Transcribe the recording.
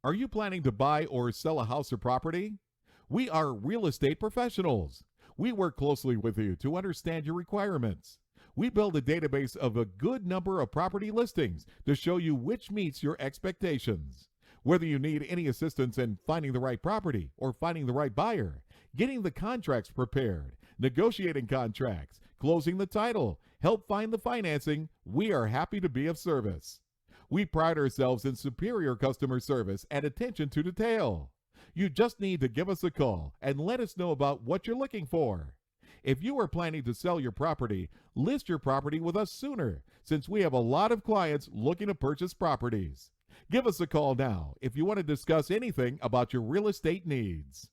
Are you planning to buy or sell a house or property? We are real estate professionals. We work closely with you to understand your requirements. We build a database of a good number of property listings to show you which meets your expectations. Whether you need any assistance in finding the right property or finding the right buyer, getting the contracts prepared, negotiating contracts, closing the title, help find the financing, we are happy to be of service. We pride ourselves in superior customer service and attention to detail. You just need to give us a call and let us know about what you're looking for. If you are planning to sell your property, list your property with us sooner, since we have a lot of clients looking to purchase properties. Give us a call now if you want to discuss anything about your real estate needs.